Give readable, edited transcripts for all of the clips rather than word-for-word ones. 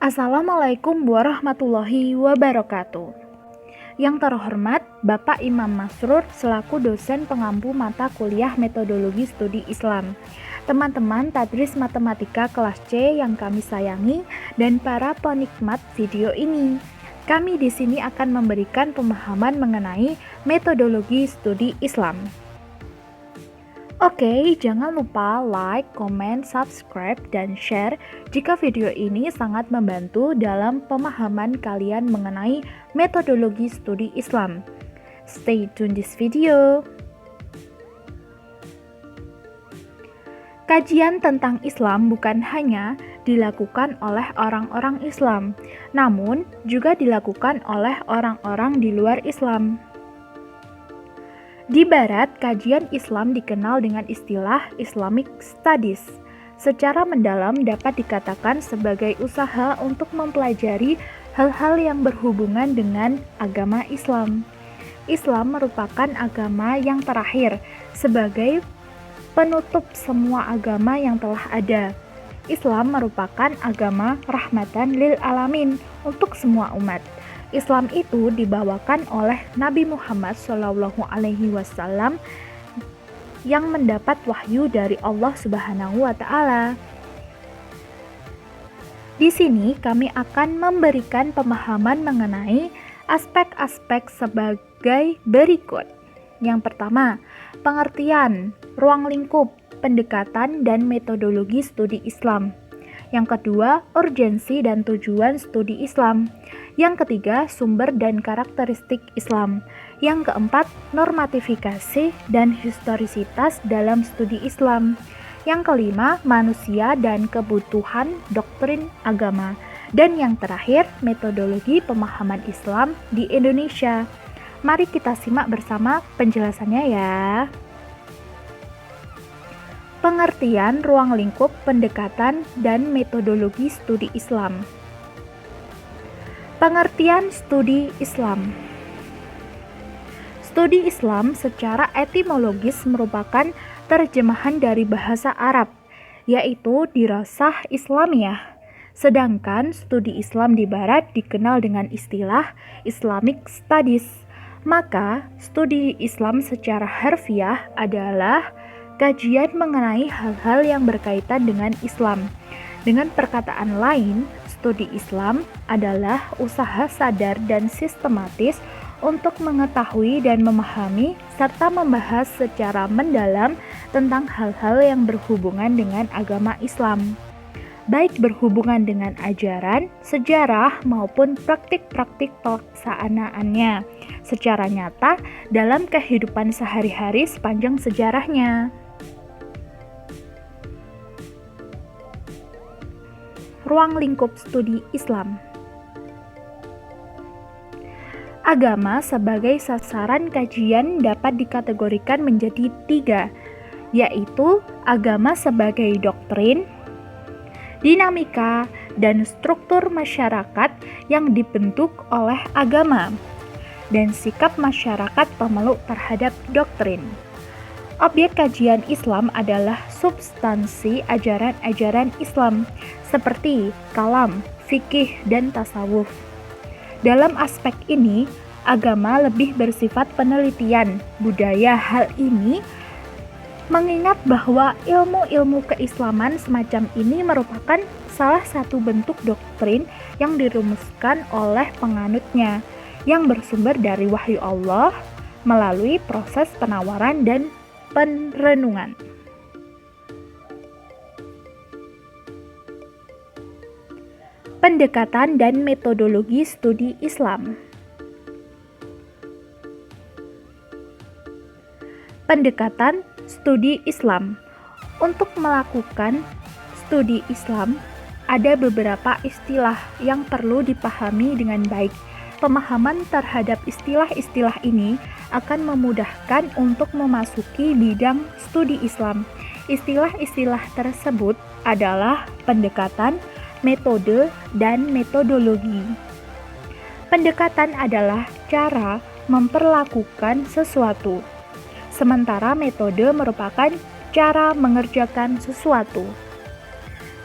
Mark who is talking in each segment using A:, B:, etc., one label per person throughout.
A: Assalamualaikum warahmatullahi wabarakatuh. Yang terhormat Bapak Imam Masrur selaku dosen pengampu mata kuliah Metodologi Studi Islam. Teman-teman tadris matematika kelas C yang kami sayangi dan para penikmat video ini. Kami di sini akan memberikan pemahaman mengenai metodologi studi Islam. Oke, jangan lupa like, comment, subscribe, dan share jika video ini sangat membantu dalam pemahaman kalian mengenai metodologi studi Islam. Stay tune this video. Kajian tentang Islam bukan hanya dilakukan oleh orang-orang Islam, namun juga dilakukan oleh orang-orang di luar Islam. Di Barat, kajian Islam dikenal dengan istilah Islamic Studies. Secara mendalam dapat dikatakan sebagai usaha untuk mempelajari hal-hal yang berhubungan dengan agama Islam. Islam merupakan agama yang terakhir sebagai penutup semua agama yang telah ada. Islam merupakan agama rahmatan lil alamin untuk semua umat. Islam itu dibawakan oleh Nabi Muhammad SAW yang mendapat wahyu dari Allah Subhanahu wa Ta'ala. Di sini kami akan memberikan pemahaman mengenai aspek-aspek sebagai berikut. Yang pertama, pengertian, ruang lingkup, pendekatan, dan metodologi studi Islam. Yang kedua, urgensi dan tujuan studi Islam. Yang ketiga, sumber dan karakteristik Islam. Yang keempat, normatifikasi dan historisitas dalam studi Islam. Yang kelima, manusia dan kebutuhan doktrin agama. Dan yang terakhir, metodologi pemahaman Islam di Indonesia. Mari kita simak bersama penjelasannya ya. Pengertian, ruang lingkup, pendekatan, dan metodologi studi Islam. Pengertian studi Islam. Studi Islam secara etimologis merupakan terjemahan dari bahasa Arab, yaitu dirasah Islamiyah. Sedangkan studi Islam di Barat dikenal dengan istilah Islamic Studies. Maka, studi Islam secara harfiah adalah kajian mengenai hal-hal yang berkaitan dengan Islam. Dengan perkataan lain, studi Islam adalah usaha sadar dan sistematis untuk mengetahui dan memahami serta membahas secara mendalam tentang hal-hal yang berhubungan dengan agama Islam, baik berhubungan dengan ajaran, sejarah, maupun praktik-praktik pelaksanaannya secara nyata dalam kehidupan sehari-hari sepanjang sejarahnya. Ruang lingkup studi Islam. Agama sebagai sasaran kajian dapat dikategorikan menjadi 3, yaitu agama sebagai doktrin, dinamika, dan struktur masyarakat yang dibentuk oleh agama, dan sikap masyarakat pemeluk terhadap doktrin. Objek kajian Islam adalah substansi ajaran-ajaran Islam seperti kalam, fikih, dan tasawuf. Dalam aspek ini, agama lebih bersifat penelitian budaya. Hal ini mengingat bahwa ilmu-ilmu keislaman semacam ini merupakan salah satu bentuk doktrin yang dirumuskan oleh penganutnya yang bersumber dari wahyu Allah melalui proses penawaran dan perenungan. Pendekatan dan metodologi studi Islam. Pendekatan studi Islam. Untuk melakukan studi Islam, ada beberapa istilah yang perlu dipahami dengan baik. Pemahaman terhadap istilah-istilah ini akan memudahkan untuk memasuki bidang studi Islam. Istilah-istilah tersebut adalah pendekatan, metode, dan metodologi. Pendekatan adalah cara memperlakukan sesuatu, sementara metode merupakan cara mengerjakan sesuatu.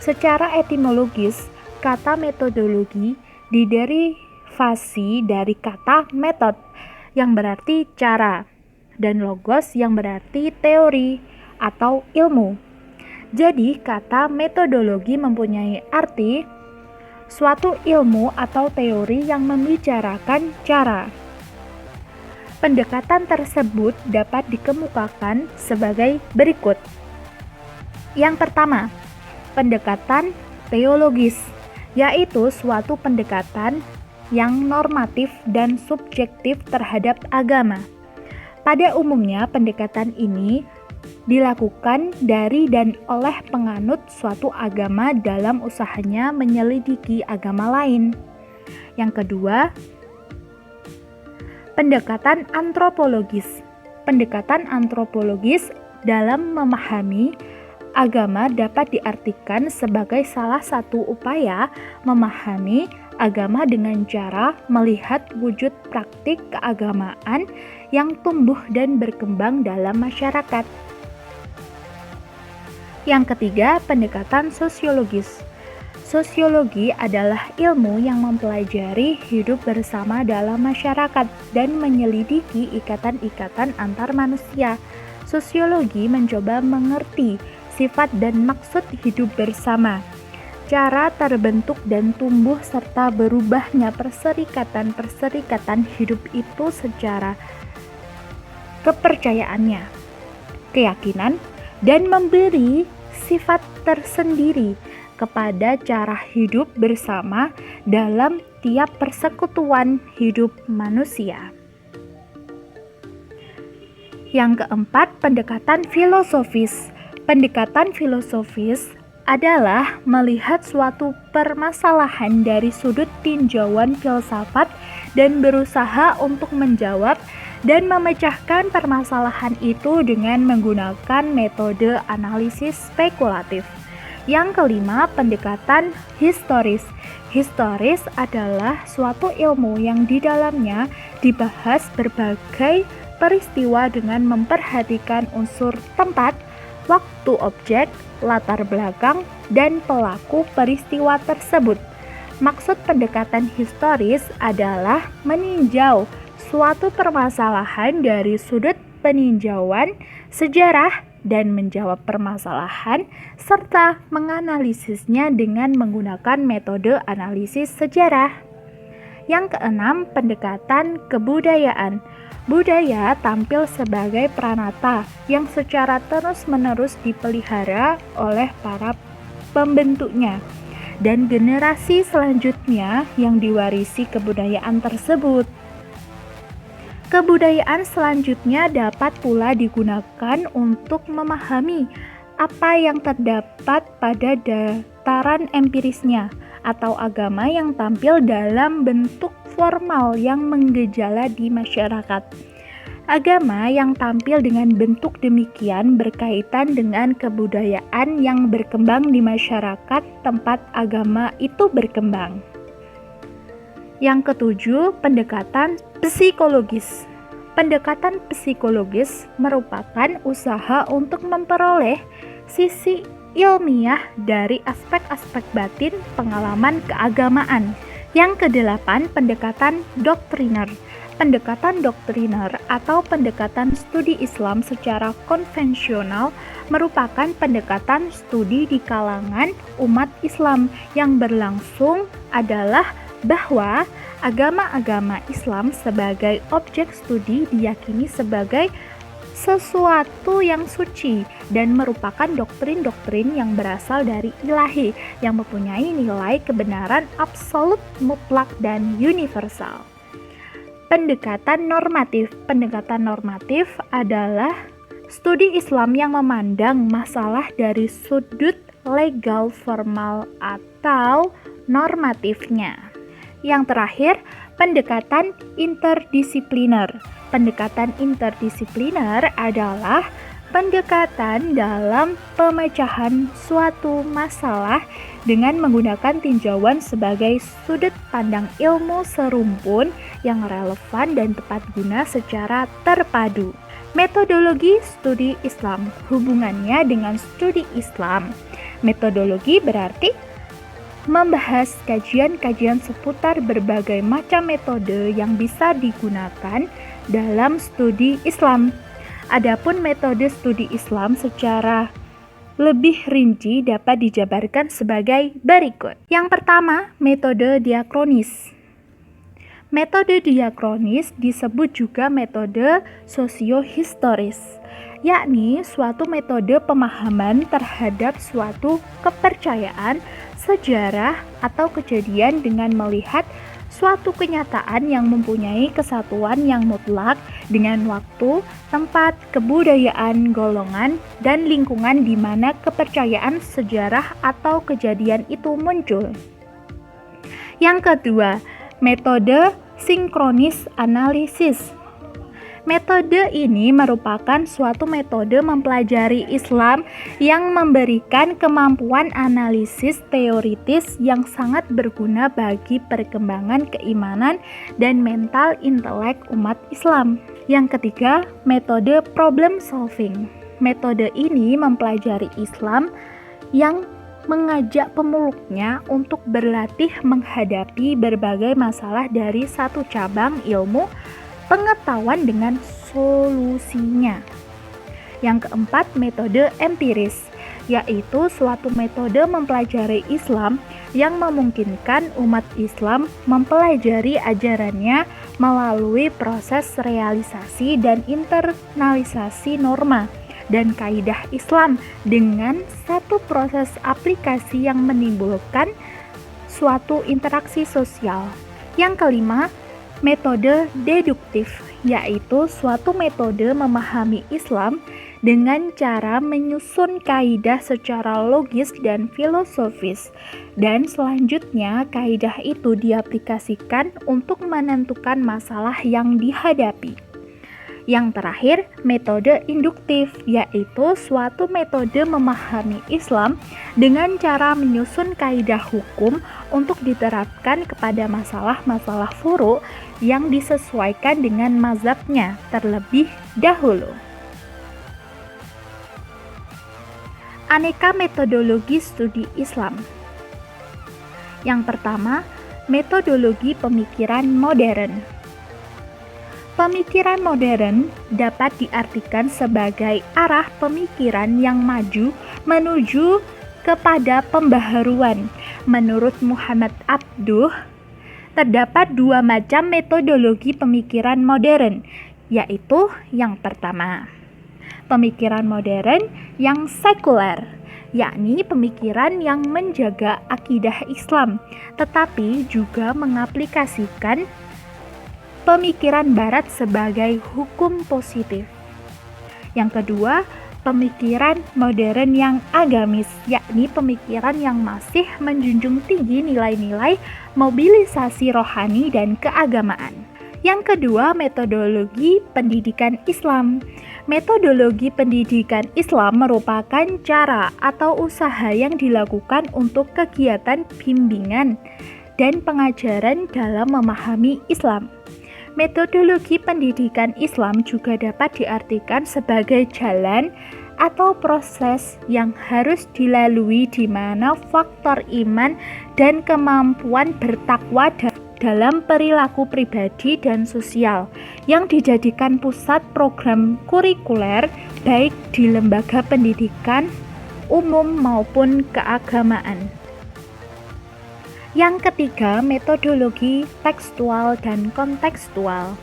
A: Secara etimologis, kata metodologi diderivasi dari kata metode yang berarti cara dan logos yang berarti teori atau ilmu. Jadi, kata metodologi mempunyai arti suatu ilmu atau teori yang membicarakan cara. Pendekatan tersebut dapat dikemukakan sebagai berikut. Yang pertama, pendekatan teologis, yaitu suatu pendekatan yang normatif dan subjektif terhadap agama. Pada umumnya, pendekatan ini dilakukan dari dan oleh penganut suatu agama dalam usahanya menyelidiki agama lain. Yang kedua, pendekatan antropologis. Pendekatan antropologis dalam memahami agama dapat diartikan sebagai salah satu upaya memahami agama dengan cara melihat wujud praktik keagamaan yang tumbuh dan berkembang dalam masyarakat. Yang ketiga, pendekatan sosiologis. Sosiologi adalah ilmu yang mempelajari hidup bersama dalam masyarakat dan menyelidiki ikatan-ikatan antar manusia. Sosiologi mencoba mengerti sifat dan maksud hidup bersama, cara terbentuk dan tumbuh serta berubahnya perserikatan-perserikatan hidup itu secara kepercayaannya, keyakinan, dan memberi sifat tersendiri kepada cara hidup bersama dalam tiap persekutuan hidup manusia. Yang keempat, pendekatan filosofis. Pendekatan filosofis adalah melihat suatu permasalahan dari sudut tinjauan filsafat dan berusaha untuk menjawab dan memecahkan permasalahan itu dengan menggunakan metode analisis spekulatif. Yang kelima, pendekatan historis. Historis adalah suatu ilmu yang di dalamnya dibahas berbagai peristiwa dengan memperhatikan unsur tempat, waktu objek, latar belakang, dan pelaku peristiwa tersebut. Maksud pendekatan historis adalah meninjau suatu permasalahan dari sudut peninjauan sejarah dan menjawab permasalahan serta menganalisisnya dengan menggunakan metode analisis sejarah. Yang keenam, pendekatan kebudayaan. Budaya tampil sebagai pranata yang secara terus-menerus dipelihara oleh para pembentuknya dan generasi selanjutnya yang diwarisi kebudayaan tersebut. Kebudayaan selanjutnya dapat pula digunakan untuk memahami apa yang terdapat pada dataran empirisnya atau agama yang tampil dalam bentuk formal yang menggejala di masyarakat. Agama yang tampil dengan bentuk demikian berkaitan dengan kebudayaan yang berkembang di masyarakat tempat agama itu berkembang. Yang ketujuh, pendekatan psikologis. Pendekatan psikologis merupakan usaha untuk memperoleh sisi ilmiah dari aspek-aspek batin pengalaman keagamaan. Yang kedelapan, pendekatan doktriner. Pendekatan doktriner atau pendekatan studi Islam secara konvensional merupakan pendekatan studi di kalangan umat Islam yang berlangsung adalah bahwa agama-agama Islam sebagai objek studi diyakini sebagai sesuatu yang suci dan merupakan doktrin-doktrin yang berasal dari ilahi yang mempunyai nilai kebenaran absolut, mutlak, dan universal. Pendekatan normatif. Pendekatan normatif adalah studi Islam yang memandang masalah dari sudut legal, formal, atau normatifnya. Yang terakhir, pendekatan interdisipliner. Pendekatan interdisipliner adalah pendekatan dalam pemecahan suatu masalah dengan menggunakan tinjauan sebagai sudut pandang ilmu serumpun yang relevan dan tepat guna secara terpadu. Metodologi studi Islam, hubungannya dengan studi Islam. Metodologi berarti membahas kajian-kajian seputar berbagai macam metode yang bisa digunakan dalam studi Islam. Adapun metode studi Islam secara lebih rinci dapat dijabarkan sebagai berikut. Yang pertama, metode diakronis. Metode diakronis disebut juga metode sosiohistoris, yakni suatu metode pemahaman terhadap suatu kepercayaan, sejarah, atau kejadian dengan melihat suatu kenyataan yang mempunyai kesatuan yang mutlak dengan waktu, tempat, kebudayaan, golongan, dan lingkungan di mana kepercayaan, sejarah, atau kejadian itu muncul. Yang kedua, metode sinkronis analisis. Metode ini merupakan suatu metode mempelajari Islam yang memberikan kemampuan analisis teoritis yang sangat berguna bagi perkembangan keimanan dan mental intelek umat Islam. Yang ketiga, metode problem solving. Metode ini mempelajari Islam yang mengajak pemeluknya untuk berlatih menghadapi berbagai masalah dari satu cabang ilmu pengetahuan dengan solusinya. Yang keempat, metode empiris, yaitu suatu metode mempelajari Islam yang memungkinkan umat Islam mempelajari ajarannya melalui proses realisasi dan internalisasi norma dan kaidah Islam dengan satu proses aplikasi yang menimbulkan suatu interaksi sosial. Yang kelima, metode deduktif, yaitu suatu metode memahami Islam dengan cara menyusun kaidah secara logis dan filosofis, dan selanjutnya kaidah itu diaplikasikan untuk menentukan masalah yang dihadapi. Yang terakhir, metode induktif, yaitu suatu metode memahami Islam dengan cara menyusun kaidah hukum untuk diterapkan kepada masalah-masalah furu' yang disesuaikan dengan mazhabnya terlebih dahulu. Aneka metodologi studi Islam. Yang pertama, metodologi pemikiran modern. Pemikiran modern dapat diartikan sebagai arah pemikiran yang maju menuju kepada pembaharuan. Menurut Muhammad Abduh, terdapat dua macam metodologi pemikiran modern, yaitu yang pertama, pemikiran modern yang sekuler, yakni pemikiran yang menjaga akidah Islam, tetapi juga mengaplikasikan pemikiran Barat sebagai hukum positif. Yang kedua, pemikiran modern yang agamis, yakni pemikiran yang masih menjunjung tinggi nilai-nilai mobilisasi rohani dan keagamaan. Yang kedua, metodologi pendidikan Islam. Metodologi pendidikan Islam merupakan cara atau usaha yang dilakukan untuk kegiatan bimbingan dan pengajaran dalam memahami Islam. Metodologi pendidikan Islam juga dapat diartikan sebagai jalan atau proses yang harus dilalui di mana faktor iman dan kemampuan bertakwa dalam perilaku pribadi dan sosial yang dijadikan pusat program kurikuler baik di lembaga pendidikan umum maupun keagamaan. Yang ketiga, metodologi tekstual dan kontekstual.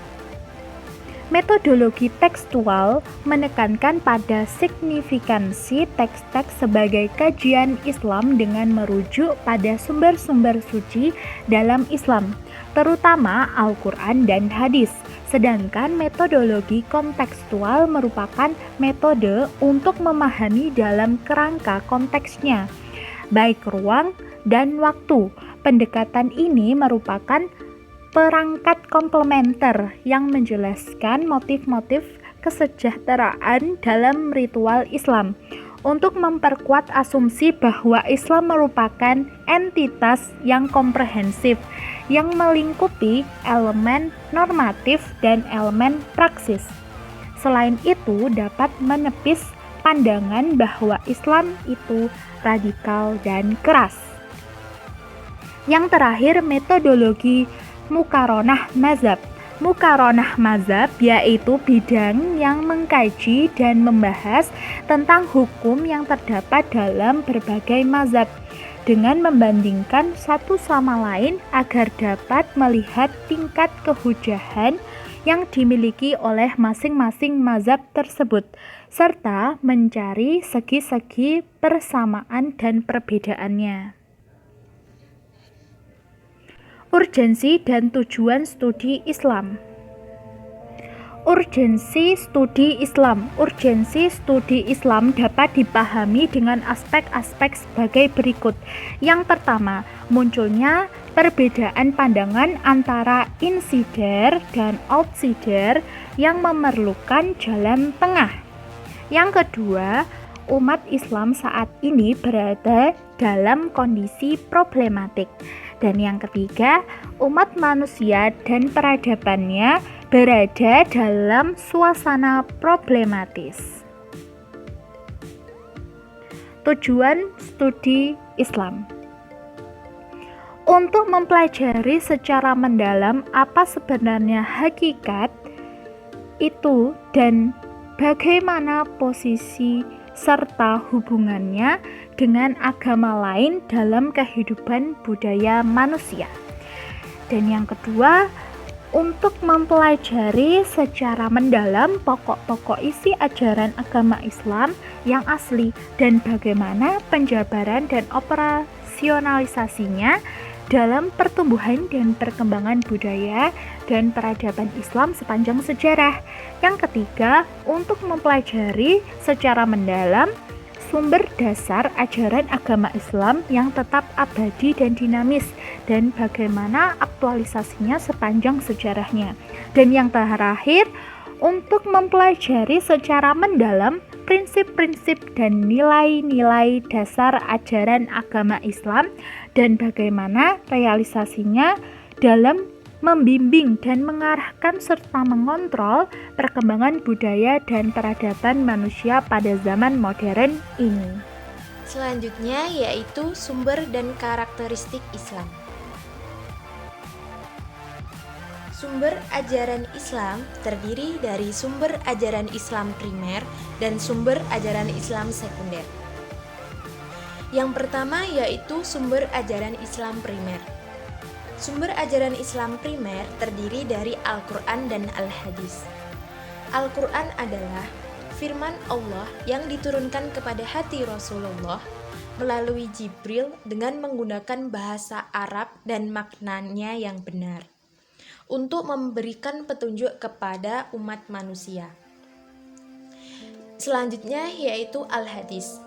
A: Metodologi tekstual menekankan pada signifikansi teks-teks sebagai kajian Islam dengan merujuk pada sumber-sumber suci dalam Islam, terutama Al-Quran dan hadis. Sedangkan metodologi kontekstual merupakan metode untuk memahami dalam kerangka konteksnya, baik ruang dan waktu. Pendekatan ini merupakan perangkat komplementer yang menjelaskan motif-motif kesejahteraan dalam ritual Islam untuk memperkuat asumsi bahwa Islam merupakan entitas yang komprehensif yang melingkupi elemen normatif dan elemen praksis. Selain itu, dapat menepis pandangan bahwa Islam itu radikal dan keras. Yang terakhir, metodologi muqaronah mazhab. Muqaronah mazhab yaitu bidang yang mengkaji dan membahas tentang hukum yang terdapat dalam berbagai mazhab dengan membandingkan satu sama lain agar dapat melihat tingkat kehujahan yang dimiliki oleh masing-masing mazhab tersebut serta mencari segi-segi persamaan dan perbedaannya. Urgensi dan tujuan studi Islam. Urgensi studi Islam. Urgensi studi Islam dapat dipahami dengan aspek-aspek sebagai berikut. Yang pertama, munculnya perbedaan pandangan antara insider dan outsider yang memerlukan jalan tengah. Yang kedua, umat Islam saat ini berada dalam kondisi problematik. Dan yang ketiga, umat manusia dan peradabannya berada dalam suasana problematis. Tujuan studi Islam. Untuk mempelajari secara mendalam apa sebenarnya hakikat itu dan bagaimana posisi serta hubungannya dengan agama lain dalam kehidupan budaya manusia. Dan yang kedua, untuk mempelajari secara mendalam pokok-pokok isi ajaran agama Islam yang asli dan bagaimana penjabaran dan operasionalisasinya dalam pertumbuhan dan perkembangan budaya dan peradaban Islam sepanjang sejarah. Yang ketiga, untuk mempelajari secara mendalam sumber dasar ajaran agama Islam yang tetap abadi dan dinamis dan bagaimana aktualisasinya sepanjang sejarahnya. Dan yang terakhir, untuk mempelajari secara mendalam prinsip-prinsip dan nilai-nilai dasar ajaran agama Islam dan bagaimana realisasinya dalam membimbing dan mengarahkan serta mengontrol perkembangan budaya dan peradaban manusia pada zaman modern ini.
B: Selanjutnya yaitu sumber dan karakteristik Islam. Sumber ajaran Islam terdiri dari sumber ajaran Islam primer dan sumber ajaran Islam sekunder. Yang pertama yaitu sumber ajaran Islam primer. Sumber ajaran Islam primer terdiri dari Al-Quran dan Al-Hadis. Al-Quran adalah firman Allah yang diturunkan kepada hati Rasulullah melalui Jibril dengan menggunakan bahasa Arab dan maknanya yang benar untuk memberikan petunjuk kepada umat manusia. Selanjutnya yaitu Al-Hadis.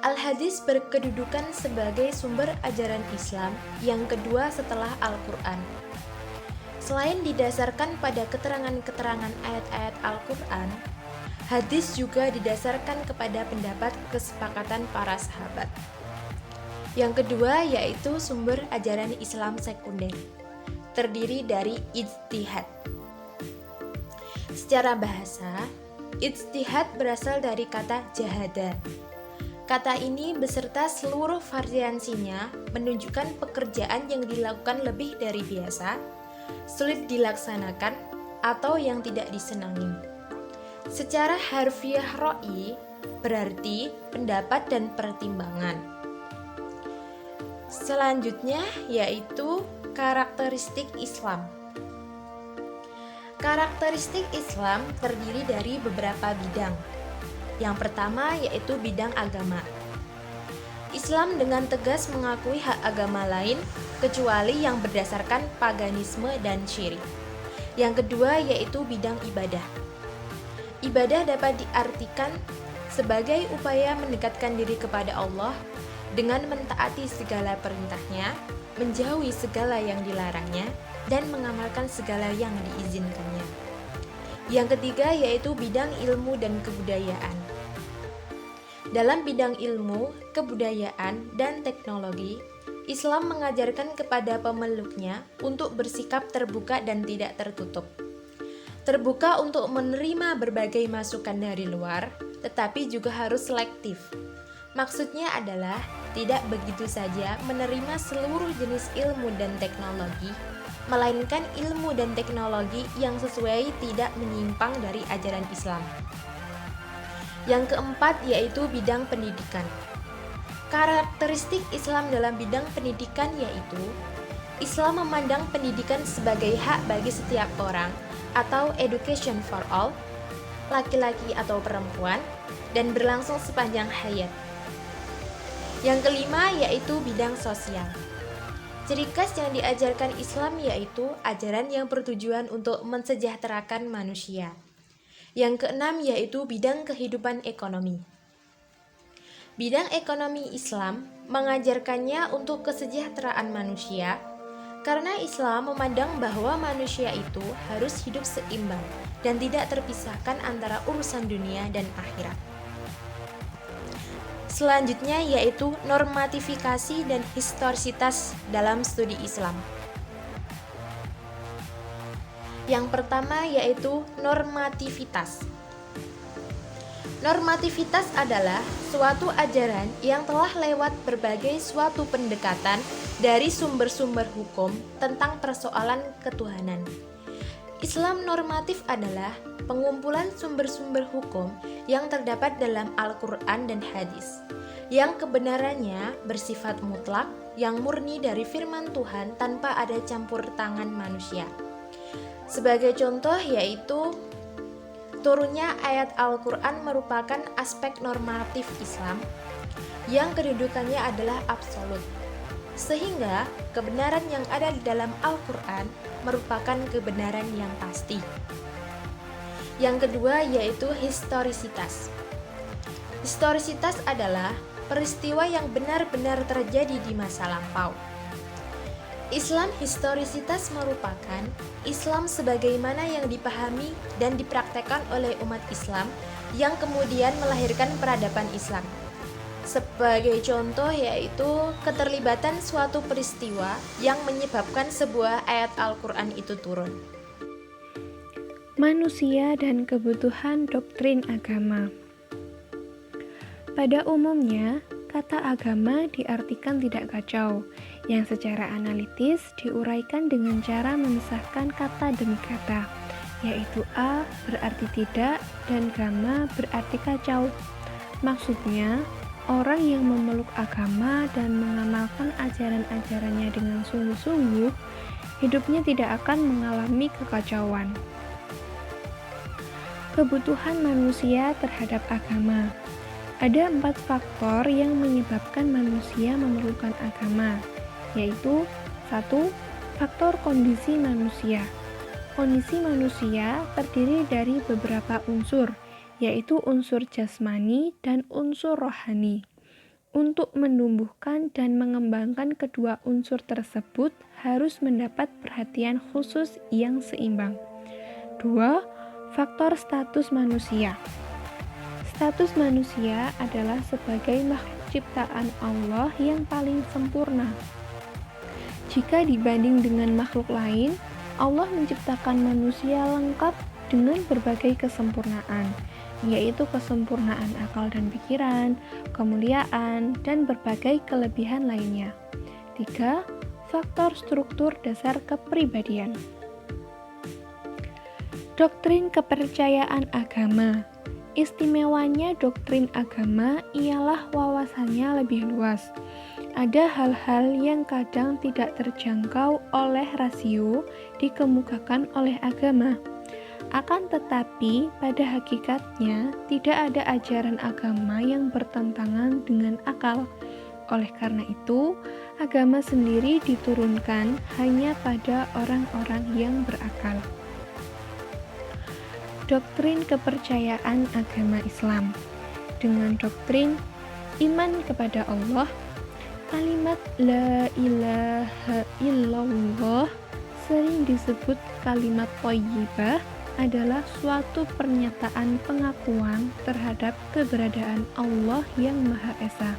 B: Al-Hadis berkedudukan sebagai sumber ajaran Islam yang kedua setelah Al-Quran. Selain didasarkan pada keterangan-keterangan ayat-ayat Al-Quran, hadis juga didasarkan kepada pendapat kesepakatan para sahabat. Yang kedua yaitu sumber ajaran Islam sekunder, terdiri dari ijtihad. Secara bahasa, ijtihad berasal dari kata jahada. Kata ini beserta seluruh variansinya menunjukkan pekerjaan yang dilakukan lebih dari biasa, sulit dilaksanakan, atau yang tidak disenangi. Secara harfiah ro'i berarti pendapat dan pertimbangan. Selanjutnya yaitu karakteristik Islam. Karakteristik Islam terdiri dari beberapa bidang. Yang pertama yaitu bidang agama. Islam dengan tegas mengakui hak agama lain kecuali yang berdasarkan paganisme dan syirik. Yang kedua yaitu bidang ibadah. Ibadah dapat diartikan sebagai upaya mendekatkan diri kepada Allah dengan mentaati segala perintahnya, menjauhi segala yang dilarangnya, dan mengamalkan segala yang diizinkannya. Yang ketiga yaitu bidang ilmu dan kebudayaan. Dalam bidang ilmu, kebudayaan, dan teknologi, Islam mengajarkan kepada pemeluknya untuk bersikap terbuka dan tidak tertutup. Terbuka untuk menerima berbagai masukan dari luar, tetapi juga harus selektif. Maksudnya adalah tidak begitu saja menerima seluruh jenis ilmu dan teknologi, melainkan ilmu dan teknologi yang sesuai tidak menyimpang dari ajaran Islam. Yang keempat yaitu bidang pendidikan. Karakteristik Islam dalam bidang pendidikan yaitu Islam memandang pendidikan sebagai hak bagi setiap orang atau education for all, laki-laki atau perempuan, dan berlangsung sepanjang hayat. Yang kelima yaitu bidang sosial. Ciri khas yang diajarkan Islam yaitu ajaran yang bertujuan untuk mensejahterakan manusia. Yang keenam yaitu bidang kehidupan ekonomi. Bidang ekonomi Islam mengajarkannya untuk kesejahteraan manusia, karena Islam memandang bahwa manusia itu harus hidup seimbang dan tidak terpisahkan antara urusan dunia dan akhirat. Selanjutnya yaitu normatifikasi dan historisitas dalam studi Islam. Yang pertama yaitu normativitas. Normativitas adalah suatu ajaran yang telah lewat berbagai suatu pendekatan dari sumber-sumber hukum tentang persoalan ketuhanan. Islam normatif adalah pengumpulan sumber-sumber hukum yang terdapat dalam Al-Quran dan hadis, yang kebenarannya bersifat mutlak, yang murni dari firman Tuhan tanpa ada campur tangan manusia. Sebagai contoh yaitu turunnya ayat Al-Quran merupakan aspek normatif Islam yang kedudukannya adalah absolut, sehingga kebenaran yang ada di dalam Al-Quran merupakan kebenaran yang pasti. Yang kedua yaitu historisitas. Historisitas adalah peristiwa yang benar-benar terjadi di masa lampau. Islam historisitas merupakan Islam sebagaimana yang dipahami dan dipraktekkan oleh umat Islam yang kemudian melahirkan peradaban Islam. Sebagai contoh yaitu keterlibatan suatu peristiwa yang menyebabkan sebuah ayat Al-Quran itu turun.
C: Manusia dan kebutuhan doktrin agama. Pada umumnya, kata agama diartikan tidak kacau, yang secara analitis diuraikan dengan cara memisahkan kata demi kata, yaitu A berarti tidak dan gamma berarti kacau. Maksudnya, orang yang memeluk agama dan mengamalkan ajaran-ajarannya dengan sungguh-sungguh, hidupnya tidak akan mengalami kekacauan. Kebutuhan manusia terhadap agama. Ada 4 faktor yang menyebabkan manusia memerlukan agama, yaitu 1. Faktor kondisi manusia. Kondisi manusia terdiri dari beberapa unsur, yaitu unsur jasmani dan unsur rohani. Untuk menumbuhkan dan mengembangkan kedua unsur tersebut harus mendapat perhatian khusus yang seimbang. 2. Faktor status manusia. Status manusia adalah sebagai makhluk ciptaan Allah yang paling sempurna. Jika dibanding dengan makhluk lain, Allah menciptakan manusia lengkap dengan berbagai kesempurnaan, yaitu kesempurnaan akal dan pikiran, kemuliaan, dan berbagai kelebihan lainnya. 3. Faktor struktur dasar kepribadian. Doktrin kepercayaan agama. Istimewanya doktrin agama ialah wawasannya lebih luas. Ada hal-hal yang kadang tidak terjangkau oleh rasio dikemukakan oleh agama. Akan tetapi, pada hakikatnya tidak ada ajaran agama yang bertentangan dengan akal. Oleh karena itu, agama sendiri diturunkan hanya pada orang-orang yang berakal. Doktrin kepercayaan agama Islam. Dengan doktrin iman kepada Allah, kalimat la ilaha illallah, sering disebut kalimat thayyibah, adalah suatu pernyataan pengakuan terhadap keberadaan Allah yang Maha Esa.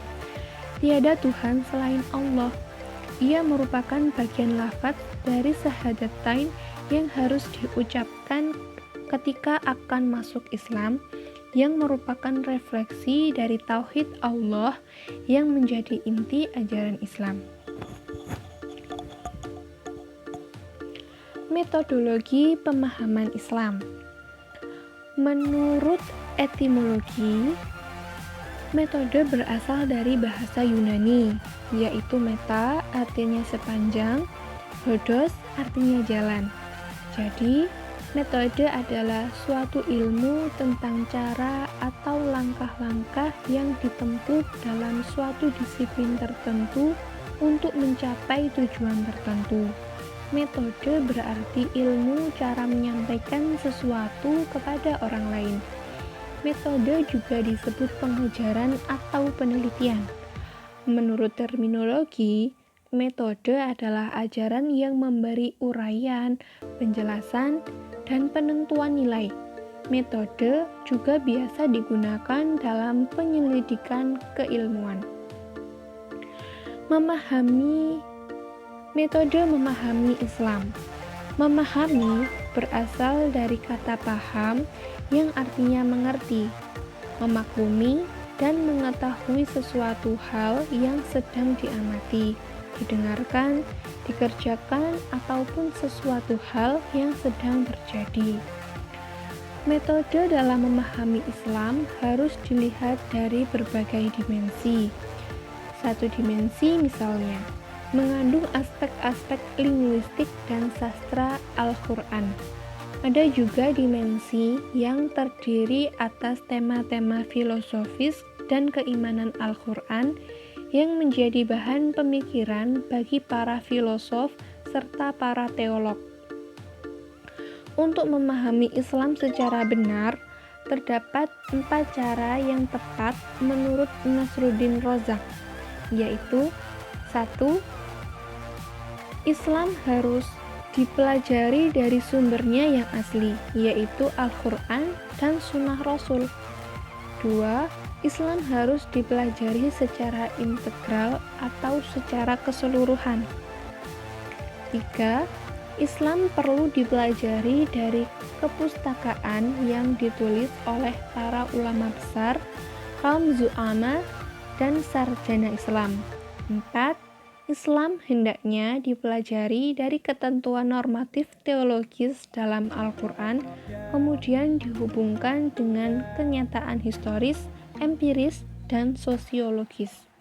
C: Tiada Tuhan selain Allah. Ia merupakan bagian lafaz dari syahadatain yang harus diucapkan ketika akan masuk Islam, yang merupakan refleksi dari tauhid Allah yang menjadi inti ajaran Islam. Metodologi pemahaman Islam. Menurut etimologi, metode berasal dari bahasa Yunani, yaitu meta artinya sepanjang, hodos artinya jalan. Jadi, metode adalah suatu ilmu tentang cara atau langkah-langkah yang ditempuh dalam suatu disiplin tertentu untuk mencapai tujuan tertentu. Metode berarti ilmu cara menyampaikan sesuatu kepada orang lain. Metode juga disebut pengajaran atau penelitian. Menurut terminologi, metode adalah ajaran yang memberi uraian, penjelasan, dan penentuan nilai. Metode juga biasa digunakan dalam penyelidikan keilmuan. Metode memahami Islam. Memahami berasal dari kata paham yang artinya mengerti, memaklumi, dan mengetahui sesuatu hal yang sedang diamati, didengarkan, dikerjakan, ataupun sesuatu hal yang sedang terjadi. Metode dalam memahami Islam harus dilihat dari berbagai dimensi. Satu dimensi misalnya mengandung aspek-aspek linguistik dan sastra Al-Quran. Ada juga dimensi yang terdiri atas tema-tema filosofis dan keimanan Al-Quran yang menjadi bahan pemikiran bagi para filosof serta para teolog. Untuk memahami Islam secara benar, terdapat 4 cara yang tepat menurut Nasruddin Razak, yaitu 1. Islam harus dipelajari dari sumbernya yang asli, yaitu Al-Quran dan Sunnah Rasul. 2. Islam harus dipelajari secara integral atau secara keseluruhan. 3. Islam perlu dipelajari dari kepustakaan yang ditulis oleh para ulama besar, kaum zu'ama, dan sarjana Islam. 4. Islam hendaknya dipelajari dari ketentuan normatif teologis dalam Al-Quran, kemudian dihubungkan dengan kenyataan historis, empiris, dan sosiologis.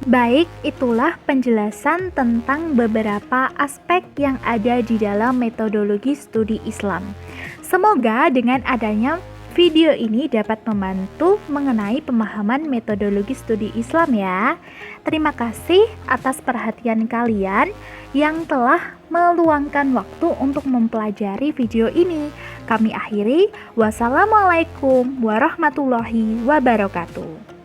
A: Baik, itulah penjelasan tentang beberapa aspek yang ada di dalam metodologi studi Islam. Semoga dengan adanya video ini dapat membantu mengenai pemahaman metodologi studi Islam ya. Terima kasih atas perhatian kalian yang telah meluangkan waktu untuk mempelajari video ini. Kami akhiri, wassalamualaikum warahmatullahi wabarakatuh.